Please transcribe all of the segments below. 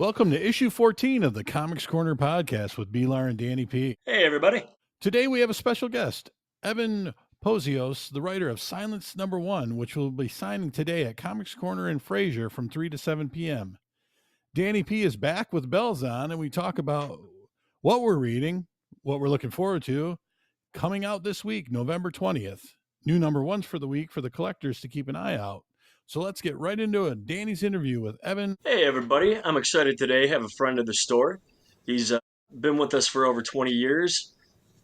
Welcome to issue 14 of the Comics Corner podcast with Beelar and Danny P. Hey, everybody. Today we have a special guest, Evan Pozios, the writer of Silence Number 1, which will be signing today at Comics Corner in Fraser from 3 to 7 p.m. Danny P is back with bells on, and we talk about what we're reading, what we're looking forward to, coming out this week, November 20th. New number ones for the week for the collectors to keep an eye out. So let's get right into it. Danny's interview with Evan. Hey, everybody. I'm excited today. Have a friend of the store. He's been with us for over 20 years.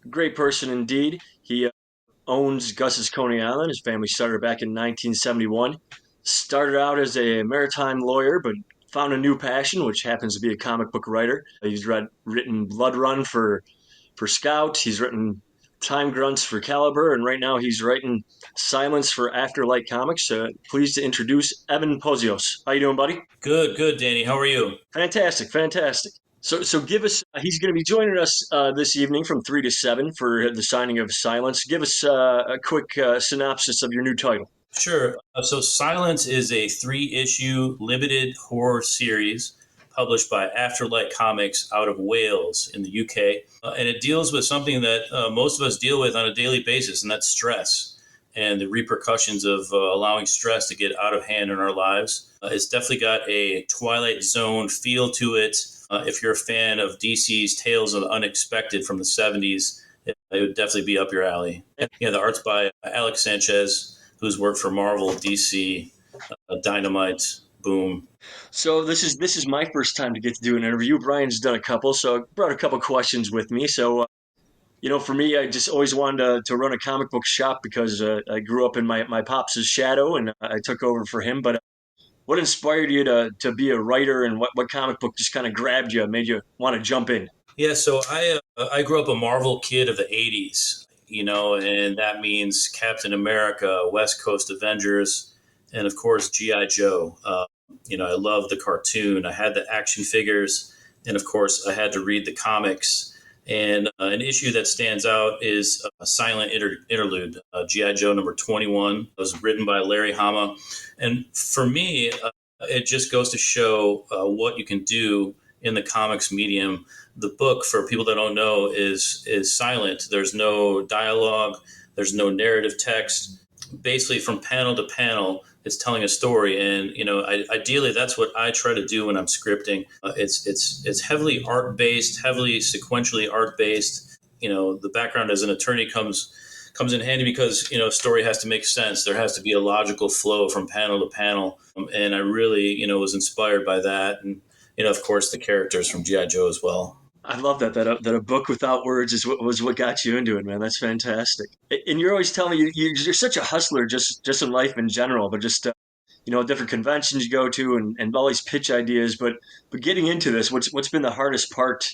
Great person indeed. He owns Gus's Coney Island. His family started back in 1971. Started out as a maritime lawyer, but found a new passion, which happens to be a comic book writer. He's written Blood Run for Scout. He's written Time Grunts for Caliber, and right now he's writing Silence for Afterlight Comics. Pleased to introduce Evan Pozios. How you doing, buddy? Good, Danny. How are you? Fantastic. So give us. He's going to be joining us this evening from 3 to 7 for the signing of Silence. Give us a quick synopsis of your new title. Sure. So Silence is a 3-issue limited horror series published by Afterlight Comics out of Wales in the UK. And it deals with something that most of us deal with on a daily basis, and that's stress and the repercussions of allowing stress to get out of hand in our lives. It's definitely got a Twilight Zone feel to it. If you're a fan of DC's Tales of the Unexpected from the 70s, it would definitely be up your alley. Yeah, the art's by Alex Sanchez, who's worked for Marvel, DC, Dynamite, Boom. So this is my first time to get to do an interview. Brian's done a couple, so I brought a couple questions with me. So, for me, I just always wanted to run a comic book shop because I grew up in my pops' shadow, and I took over for him. But what inspired you to be a writer, and what comic book just kind of grabbed you, made you want to jump in? Yeah, so I grew up a Marvel kid of the 80s, and that means Captain America, West Coast Avengers, and of course, G.I. Joe. I love the cartoon. I had the action figures, and of course, I had to read the comics. And an issue that stands out is a silent interlude, G.I. Joe number 21. It was written by Larry Hama. And for me, it just goes to show what you can do in the comics medium. The book, for people that don't know, is silent. There's no dialogue. There's no narrative text. Basically, from panel to panel, it's telling a story. And, ideally, that's what I try to do when I'm scripting. It's heavily art-based, heavily sequentially art-based. The background as an attorney comes in handy because, a story has to make sense. There has to be a logical flow from panel to panel. And I really, was inspired by that. And, of course, the characters from G.I. Joe as well. I love that a book without words was what got you into it, man. That's fantastic. And you're always telling me you're such a hustler, just in life in general, but just different conventions you go to and all these pitch ideas. But getting into this, what's been the hardest part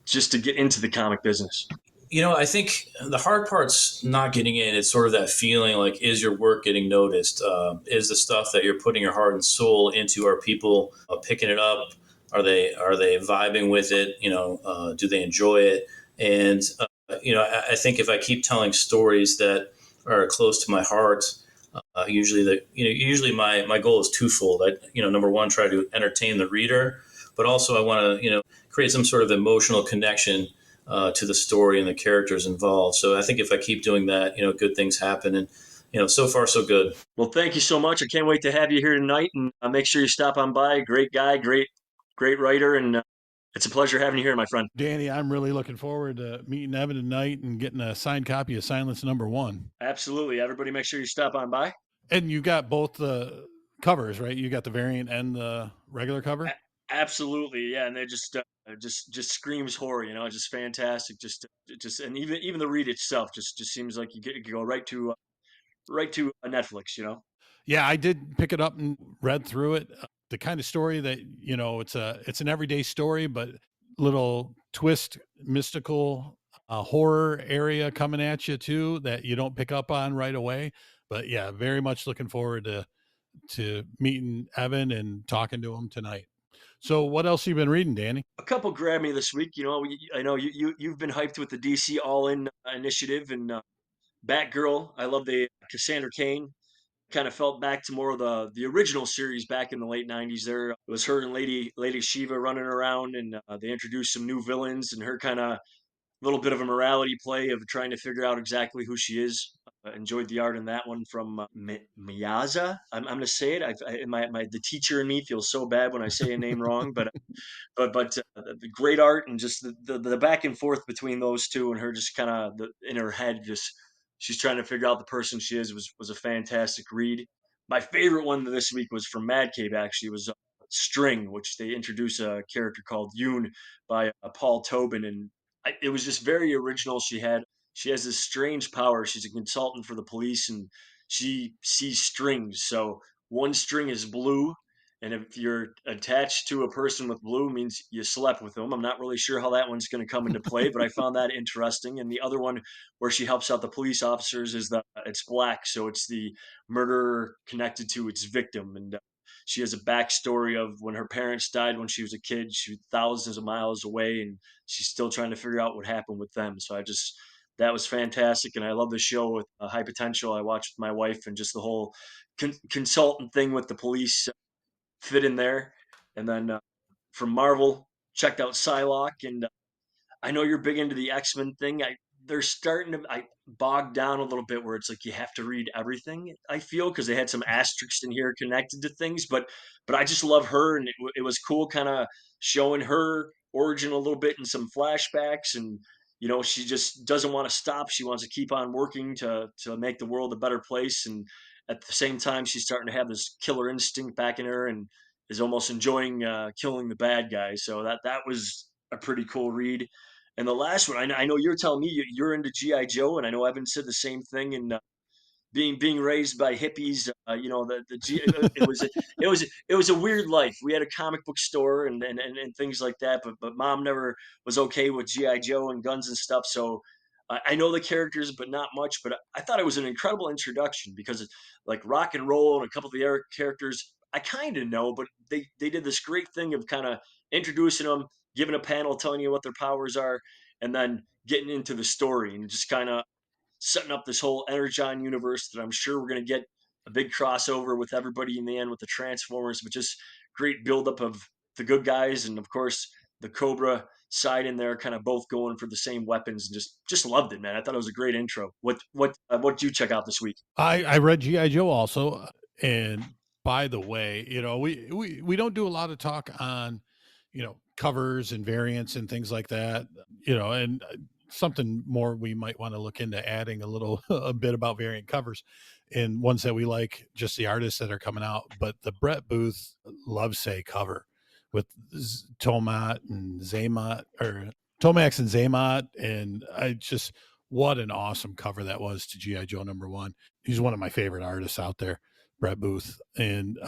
just to get into the comic business? I think the hard part's not getting in. It's sort of that feeling like, is your work getting noticed? Is the stuff that you're putting your heart and soul into, are people picking it up? Are they vibing with it? Do they enjoy it? And I think if I keep telling stories that are close to my heart, usually my goal is twofold. Number one, try to entertain the reader, but also I want to create some sort of emotional connection to the story and the characters involved. So I think if I keep doing that, good things happen. And so far so good. Well, thank you so much. I can't wait to have you here tonight, and make sure you stop on by. Great guy, great writer, and it's a pleasure having you here, my friend. Danny, I'm really looking forward to meeting Evan tonight and getting a signed copy of Silence Number 1. Absolutely. Everybody make sure you stop on by. And you got both the covers, right? You got the variant and the regular cover? Absolutely. Yeah, and they just screams horror, just fantastic. And even the read itself just seems like you go right to Netflix, Yeah, I did pick it up and read through it. The kind of story that, it's an everyday story, but little twist, mystical horror area coming at you too, that you don't pick up on right away. But yeah, very much looking forward to meeting Evan and talking to him tonight. So what else you been reading, Danny? A couple grabbed me this week. I know you've been hyped with the DC All In initiative and Batgirl. I love the Cassandra Cain Kind of felt back to more of the original series back in the late '90s. There it was her and Lady Shiva running around, and they introduced some new villains, and her kind of little bit of a morality play of trying to figure out exactly who she is. Enjoyed the art in that one from Miyaza. I'm going to say it. The teacher in me feels so bad when I say a name wrong, but the great art and just the back and forth between those two and her just kind of in her head just she's trying to figure out the person she is was a fantastic read. My favorite one this week was from Mad Cave. Actually, it was String, which they introduce a character called Yoon by Paul Tobin, and it was just very original. She has this strange power. She's a consultant for the police, and she sees strings. So one string is blue, and if you're attached to a person with blue, means you slept with them. I'm not really sure how that one's going to come into play, but I found that interesting. And the other one, where she helps out the police officers, is that it's black, so it's the murderer connected to its victim, and she has a backstory of when her parents died when she was a kid. She was thousands of miles away, and she's still trying to figure out what happened with them. So that was fantastic, and I love the show with High Potential. I watched with my wife, and just the whole consultant thing with the police fit in there. And then from Marvel, checked out Psylocke, and I know you're big into the X-Men thing. They're starting to bog down a little bit where it's like you have to read everything. I feel because they had some asterisks in here connected to things, but I just love her, and it was cool, kind of showing her origin a little bit in some flashbacks, and she just doesn't want to stop. She wants to keep on working to make the world a better place, and at the same time, she's starting to have this killer instinct back in her, and is almost enjoying killing the bad guy. So that was a pretty cool read. And the last one, I know you're telling me you're into GI Joe, and I know Evan said the same thing. And being raised by hippies, it was a weird life. We had a comic book store and things like that, but mom never was okay with GI Joe and guns and stuff. So I know the characters, but not much. But I thought it was an incredible introduction because it's like rock and roll and a couple of the other characters I kind of know, but they did this great thing of kind of introducing them, giving a panel, telling you what their powers are, and then getting into the story and just kind of setting up this whole Energon universe that I'm sure we're going to get a big crossover with everybody in the end with the Transformers, but just great buildup of the good guys and of course the Cobra side in there, kind of both going for the same weapons, and just loved it, man. I thought it was a great intro. What did you check out this week? I read GI Joe also, and by the way, we don't do a lot of talk on covers and variants and things like that, and something more we might want to look into adding a little a bit about variant covers and ones that we like, just the artists that are coming out. But the Brett Booth Love Say cover with Tomat and Zaymot, or Tomax and Zaymot, and I just, what an awesome cover that was to GI Joe #1. He's one of my favorite artists out there, Brett Booth, and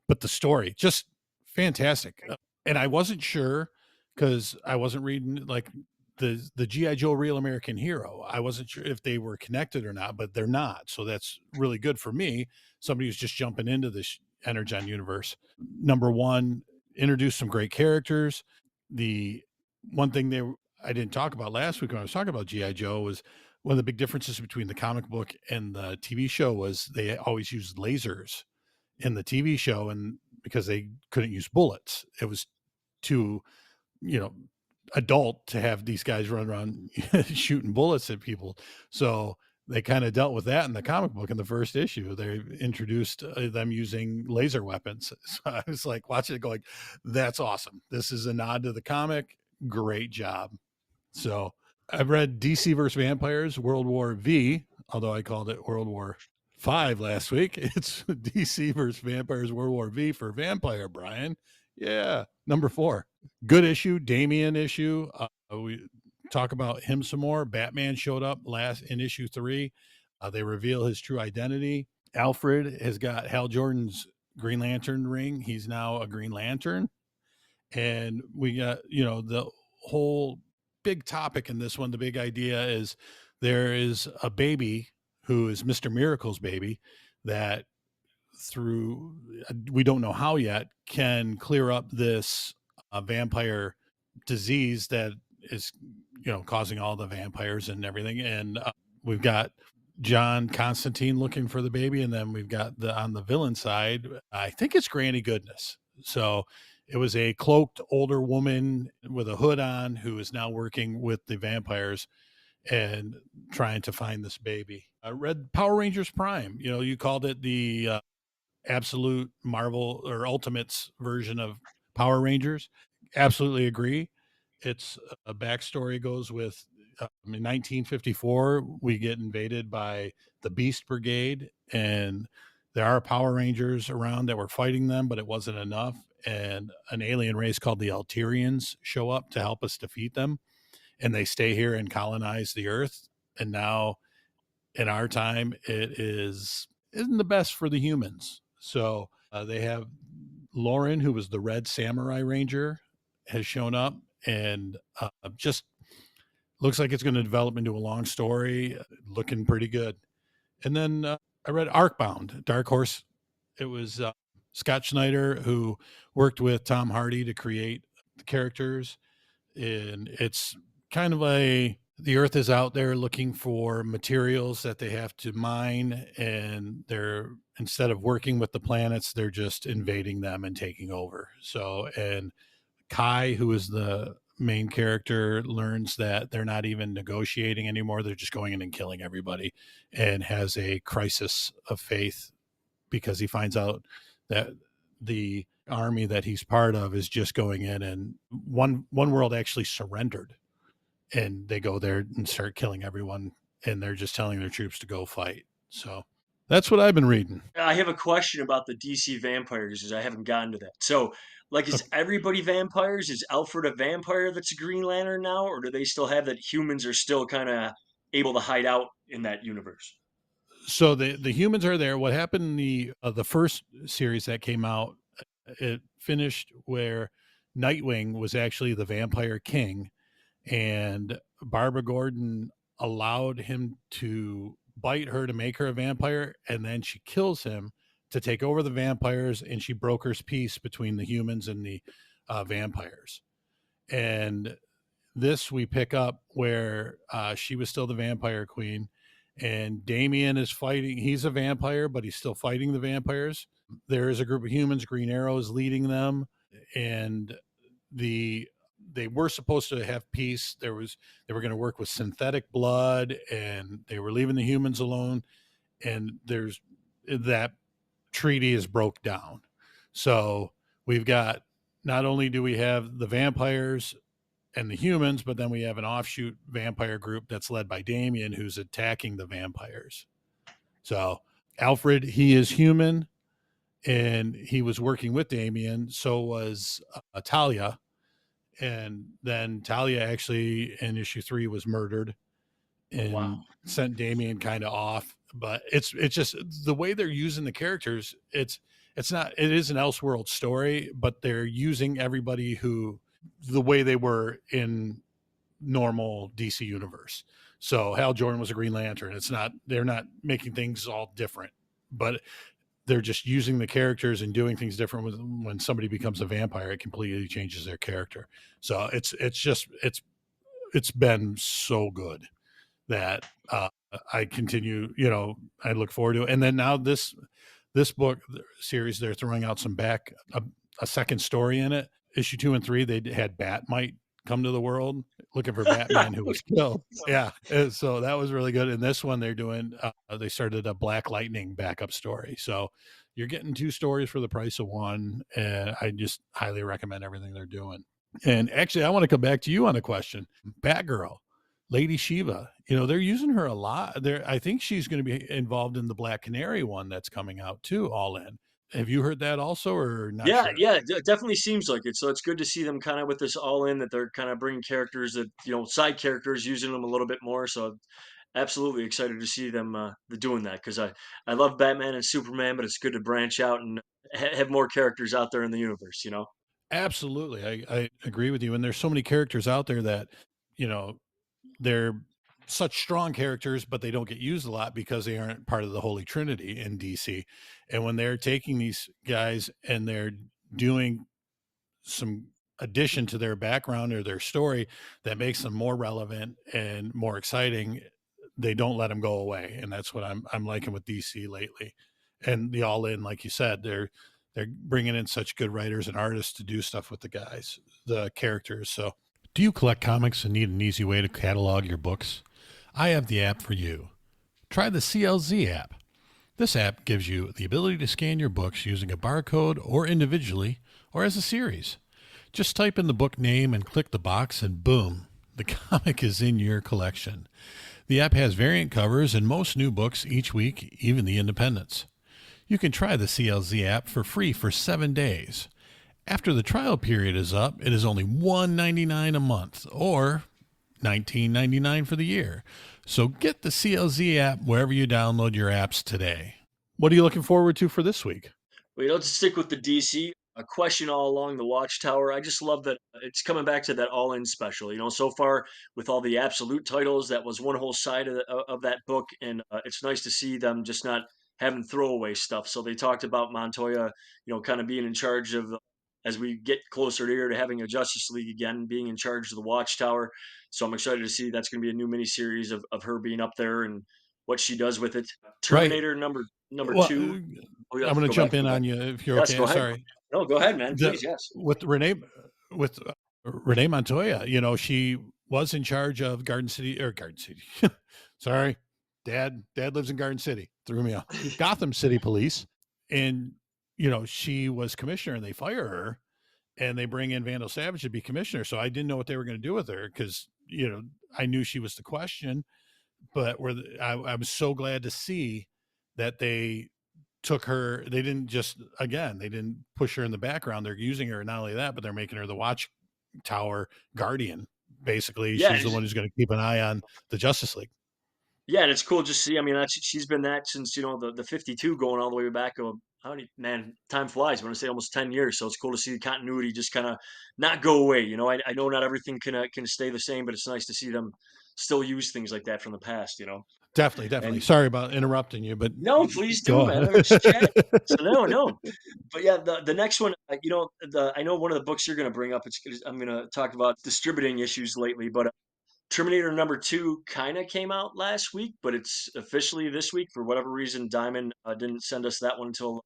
but the story just fantastic. And I wasn't sure because I wasn't reading like the GI Joe Real American Hero. I wasn't sure if they were connected or not, but they're not. So that's really good for me. Somebody who's just jumping into this Energon universe. #1 introduced some great characters. The one thing I didn't talk about last week when I was talking about GI Joe was one of the big differences between the comic book and the TV show was they always used lasers in the TV show, and because they couldn't use bullets, it was too, you know, adult to have these guys run around shooting bullets at people. So they kind of dealt with that in the comic book in the first issue. They introduced them using laser weapons. So I was like watching it going, that's awesome. This is a nod to the comic. Great job. So I've read DC versus Vampires World War V, although I called it World War V last week. It's DC versus Vampires World War V for Vampire, Brian. Yeah. #4. Good issue. Damian issue. We talk about him some more. Batman showed up last in issue 3. They reveal his true identity. Alfred has got Hal Jordan's Green Lantern ring. He's now a Green Lantern. And we got, the whole big topic in this one. The big idea is there is a baby who is Mr. Miracle's baby that through, we don't know how yet, can clear up this vampire disease that is causing all the vampires and everything. And we've got John Constantine looking for the baby, and then we've got the on the villain side, I think it's Granny Goodness. So it was a cloaked older woman with a hood on who is now working with the vampires and trying to find this baby. I read Power Rangers Prime. You know, you called it the absolute Marvel or Ultimates version of Power Rangers. Absolutely agree. It's a backstory goes with in 1954 we get invaded by the Beast Brigade, and there are Power Rangers around that were fighting them, but it wasn't enough. And an alien race called the Alterians show up to help us defeat them, and they stay here and colonize the Earth. And now in our time, it isn't the best for the humans. So they have Lauren, who was the Red Samurai Ranger, has shown up, and just looks like it's going to develop into a long story, looking pretty good. And then I read Arcbound, Dark Horse. It was Scott Schneider who worked with Tom Hardy to create the characters, and it's kind of the earth is out there looking for materials that they have to mine, and they're instead of working with the planets, they're just invading them and taking over. So, and Kai, who is the main character, learns that they're not even negotiating anymore, they're just going in and killing everybody, and has a crisis of faith because he finds out that the army that he's part of is just going in, and one world actually surrendered, and they go there and start killing everyone, and they're just telling their troops to go fight. So that's what I've been reading. I have a question about the DC vampires, as I haven't gotten to that. So, like, is everybody vampires? Is Alfred a vampire that's a Green Lantern now, or do they still have that humans are still kind of able to hide out in that universe? So the humans are there. What happened in the first series that came out, it finished where Nightwing was actually the vampire king, and Barbara Gordon allowed him to bite her to make her a vampire, and then she kills him to take over the vampires, and she brokers peace between the humans and the vampires. And this we pick up where she was still the vampire queen, and Damien is fighting. He's a vampire, but he's still fighting the vampires. There is a group of humans. Green Arrow is leading them, and the they were supposed to have peace. They were going to work with synthetic blood, and they were leaving the humans alone. And there's that treaty is broke down. So we've got not only do we have the vampires and the humans, but then we have an offshoot vampire group that's led by Damien, who's attacking the vampires. So Alfred, he is human, and he was working with Damien. So was Talia, and then Talia actually in issue 3 was murdered Wow. and sent Damien kind of off. But it's just the way they're using the characters. It's not, it is an Elseworld story, but they're using everybody who the way they were in normal DC universe. So Hal Jordan was a Green Lantern. It's not, they're not making things all different, but they're just using the characters and doing things different. When somebody becomes a vampire, it completely changes their character. So it's been so good that I continue, I look forward to it. And then now this book series, they're throwing out some a second story in it. Issue 2 and 3, they had Batmite come to the world looking for Batman who was killed. Yeah, and so that was really good. And this one they're doing, they started a Black Lightning backup story. So you're getting 2 stories for the price of one, and I just highly recommend everything they're doing. And actually, I want to come back to you on a question. Batgirl, Lady Shiva, they're using her a lot. I think she's going to be involved in the Black Canary one that's coming out too, All In. Have you heard that also, or not Yeah, sure? yeah, it definitely seems like it. So it's good to see them kind of with this all in that they're kind of bringing characters that, side characters, using them a little bit more. So absolutely excited to see them doing that because I love Batman and Superman, but it's good to branch out and have more characters out there in the universe. Absolutely. I agree with you. And there's so many characters out there that, you know, they're such strong characters, but they don't get used a lot because they aren't part of the Holy Trinity in DC. And when they're taking these guys and they're doing some addition to their background or their story that makes them more relevant and more exciting, they don't let them go away, and that's what I'm liking with DC lately. And the All In, like you said, they're bringing in such good writers and artists to do stuff with the characters. So, do you collect comics and need an easy way to catalog your books? I have the app for you. Try the CLZ app. This app gives you the ability to scan your books using a barcode or individually or as a series. Just type in the book name and click the box, and boom, the comic is in your collection. The app has variant covers and most new books each week, even the independents. You can try the CLZ app for free for 7 days. After the trial period is up, it is only $1.99 a month or $19.99 for the year. So get the CLZ app wherever you download your apps today. What are you looking forward to for this week? Well, to stick with the DC, a question all along the Watchtower. I just love that it's coming back to that all-in special. So far with all the absolute titles, that was one whole side of that book, and it's nice to see them just not having throwaway stuff. So they talked about Montoya, kind of being in charge of, as we get closer to here to having a Justice League again, being in charge of the Watchtower. So I'm excited to see that's going to be a new miniseries of her being up there and what she does with it. Right. Terminator number Well, two. Oh, yeah, I'm going to go back, jump in go back. on you if you're Yes, go okay. ahead. Sorry. No, go ahead, man. The Please, yes. with Renee Montoya, she was in charge of Garden City. Sorry, Dad lives in Garden City. Threw me off. Gotham City Police, and she was commissioner, and they fire her, and they bring in Vandal Savage to be commissioner. So I didn't know what they were going to do with her because I knew she was the question, but I was so glad to see that they took her. They didn't push her in the background. They're using her, not only that, but they're making her the Watchtower guardian. Basically, Yeah, she's the one who's going to keep an eye on the Justice League. yeah, and it's cool just to see. I mean, she's been that since the 52 going all the way back. How many, man, time flies. I want to say almost 10 years. So it's cool to see the continuity just kind of not go away. I know not everything can stay the same, but it's nice to see them still use things like that from the past. Definitely. And Sorry about interrupting you, but no, please go do, man. on. We're just chatting. So no. But yeah, the next one, I know one of the books you're going to bring up. I'm going to talk about distributing issues lately, but Terminator number 2 kind of came out last week, but it's officially this week. For whatever reason, Diamond didn't send us that one till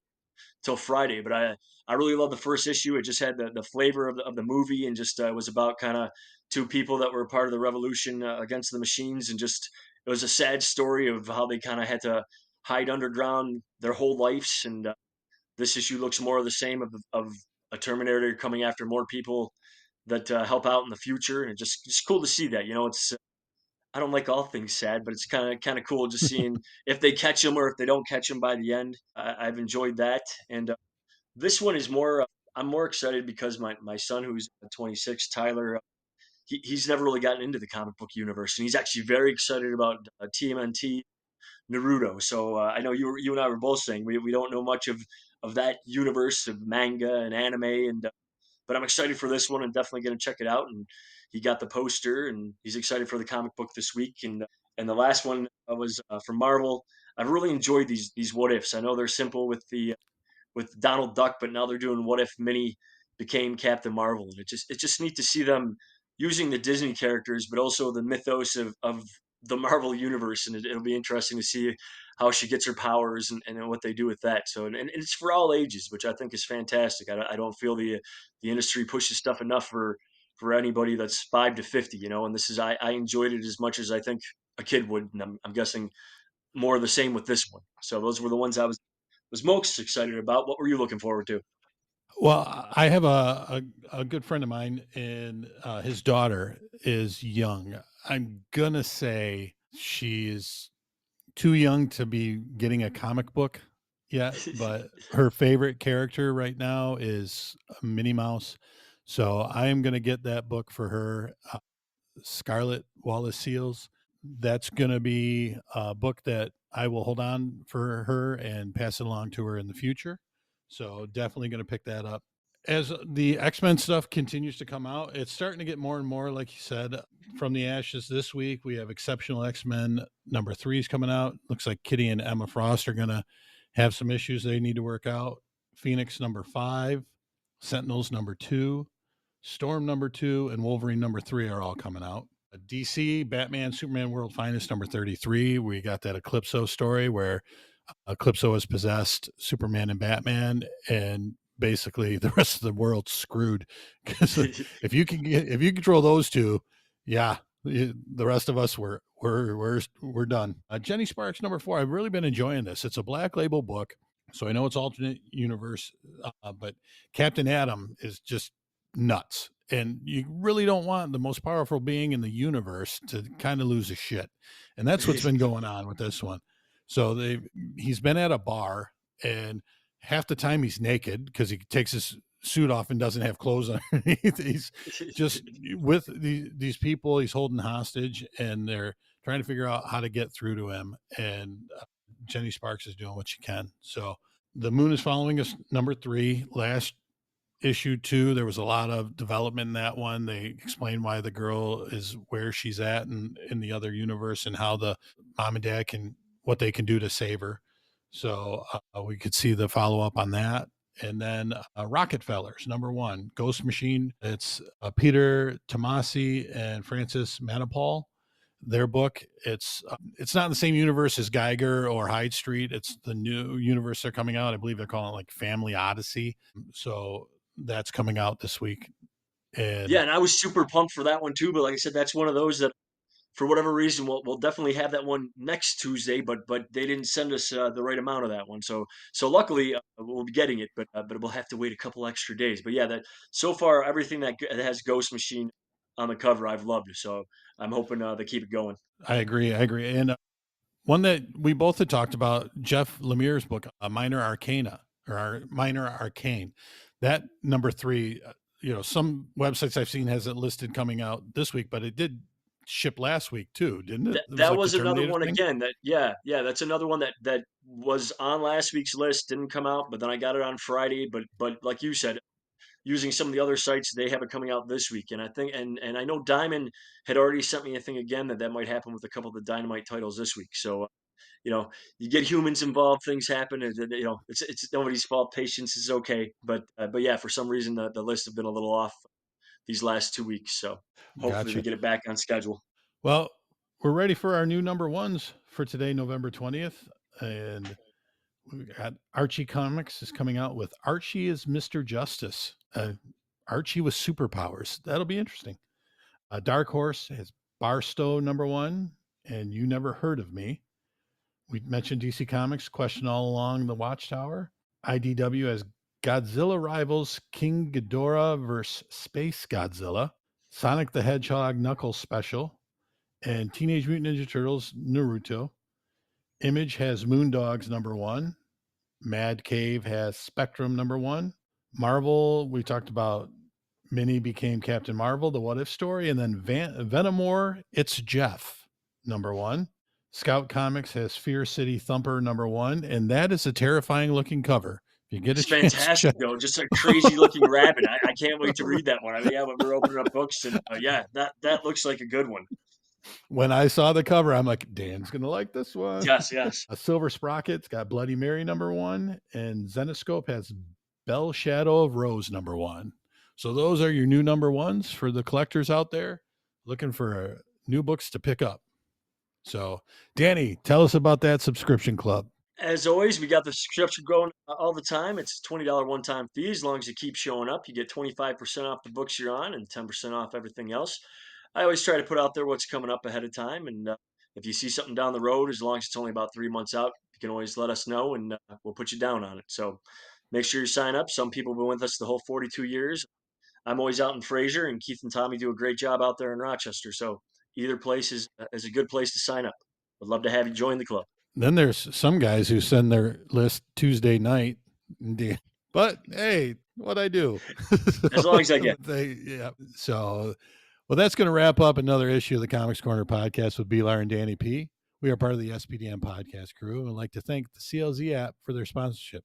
Friday. But I really love the first issue. It just had the flavor of the movie, and just was about kind of two people that were part of the revolution against the machines, and just it was a sad story of how they kind of had to hide underground their whole lives. And this issue looks more of the same of a Terminator coming after more people that help out in the future, and it's just cool to see that. It's I don't like all things sad, but it's kind of cool just seeing if they catch him or if they don't catch him by the end. I've enjoyed that, and this one is more. I'm more excited because my son, who's 26, Tyler, he's never really gotten into the comic book universe, and he's actually very excited about TMNT Naruto. So I know you and I were both saying we don't know much of that universe of manga and anime, and but I'm excited for this one and definitely going to check it out. And he got the poster, and he's excited for the comic book this week. And the last one was from Marvel. I've really enjoyed these what ifs. I know they're simple with Donald Duck, but now they're doing what if Minnie became Captain Marvel, and it's just neat to see them using the Disney characters, but also the mythos of the Marvel universe, and it'll be interesting to see how she gets her powers and what they do with that. So, and it's for all ages, which I think is fantastic. I don't feel the industry pushes stuff enough for anybody that's 5 to 50, and this is I enjoyed it as much as I think a kid would, and I'm guessing more of the same with this one. So those were the ones I was most excited about. What were you looking forward to? Well, I have a good friend of mine, and his daughter is young. I'm gonna say she's too young to be getting a comic book yet, but her favorite character right now is Minnie Mouse. So I am gonna get that book for her. Scarlet Wallace Seals. That's going to be a book that I will hold on for her and pass it along to her in the future. So definitely going to pick that up. As the X-Men stuff continues to come out, it's starting to get more and more, like you said, from the ashes this week. We have Exceptional X-Men number 3 is coming out. Looks like Kitty and Emma Frost are going to have some issues they need to work out. Phoenix number 5, Sentinels number 2, Storm number 2, and Wolverine number 3 are all coming out. DC Batman Superman World Finest number 33. We got that Eclipso story where Eclipso has possessed Superman and Batman, and basically the rest of the world's screwed because if you control those two, yeah, the rest of us we're done. Jenny Sparks number 4. I've really been enjoying this. It's a Black Label book, so I know it's alternate universe, but Captain Atom is just nuts. And you really don't want the most powerful being in the universe to kind of lose his shit. And that's what's been going on with this one. So he's been at a bar, and half the time he's naked because he takes his suit off and doesn't have clothes underneath. He's just with these people he's holding hostage, and they're trying to figure out how to get through to him. And Jenny Sparks is doing what she can. So The Moon is Following Us number 3. Last issue 2, there was a lot of development in that one. They explain why the girl is where she's at in the other universe, and how the mom and dad what they can do to save her. So we could see the follow-up on that. And then Rockefellers number 1, Ghost Machine. It's Peter Tomasi and Francis Manipal. Their book, it's not in the same universe as Geiger or Hyde Street. It's the new universe they're coming out. I believe they're calling it like Family Odyssey. So that's coming out this week. And yeah, and I was super pumped for that one too. But like I said, that's one of those that, for whatever reason, we'll definitely have that one next Tuesday. But they didn't send us the right amount of that one. So luckily we'll be getting it. But we'll have to wait a couple extra days. But yeah, that so far everything that has Ghost Machine on the cover, I've loved. So I'm hoping they keep it going. I agree. And one that we both had talked about, Jeff Lemire's book, Minor Arcana, or Minor Arcane. That number 3, some websites I've seen has it listed coming out this week, but it did ship last week too, didn't it? That was another one again. That's another one that was on last week's list, didn't come out, but then I got it on Friday. But like you said, using some of the other sites, they have it coming out this week. And I think, and I know Diamond had already sent me a thing again that might happen with a couple of the Dynamite titles this week. So, you get humans involved, things happen, and it's nobody's fault. Patience is okay, but yeah, for some reason the lists have been a little off these last 2 weeks. So hopefully we get it back on schedule. Well, we're ready for our new number 1s for today, November 20th, and we got Archie Comics is coming out with Archie is Mr. Justice. Archie with superpowers. That'll be interesting. Dark Horse has Barstow number 1 and You Never Heard of Me. We mentioned DC Comics, Question All Along the Watchtower. IDW has Godzilla Rivals King Ghidorah vs. Space Godzilla. Sonic the Hedgehog Knuckles Special. And Teenage Mutant Ninja Turtles Naruto. Image has Moondogs number 1. Mad Cave has Spectrum number 1. Marvel, we talked about Minnie became Captain Marvel, the What If story. And then Venomore, It's Jeff number 1. Scout Comics has Fear City Thumper number 1. And that is a terrifying looking cover. If you get it's fantastic, though. Just a crazy looking rabbit. I can't wait to read that one. I mean, yeah, when we're opening up books, and that looks like a good one. When I saw the cover, I'm like, Dan's going to like this one. Yes. A Silver Sprocket's got Bloody Mary number 1, and Zenoscope has Bell Shadow of Rose number 1. So those are your new number 1s for the collectors out there looking for new books to pick up. So, Danny, tell us about that subscription club. As always, we got the subscription going all the time. It's a $20 one-time fee. As long as you keep showing up, you get 25% off the books you're on and 10% off everything else. I always try to put out there what's coming up ahead of time. And if you see something down the road, as long as it's only about 3 months out, you can always let us know, and we'll put you down on it. So make sure you sign up. Some people have been with us the whole 42 years. I'm always out in Fraser, and Keith and Tommy do a great job out there in Rochester. So either place is a good place to sign up. Would love to have you join the club. Then there's some guys who send their list Tuesday night. But hey, what I do. As long as I get. So, well, that's going to wrap up another issue of the Comics Corner podcast with Beelar and Danny P. We are part of the SPDM podcast crew, and I'd like to thank the CLZ app for their sponsorship.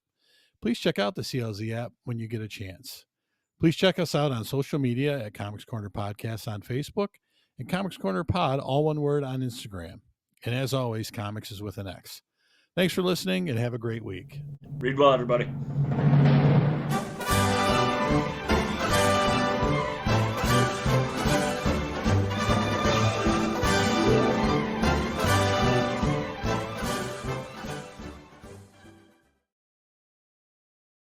Please check out the CLZ app when you get a chance. Please check us out on social media at Comics Corner Podcast on Facebook and Comics Corner Pod, all one word, on Instagram. And as always, comics is with an X. Thanks for listening, and have a great week. Read well, everybody.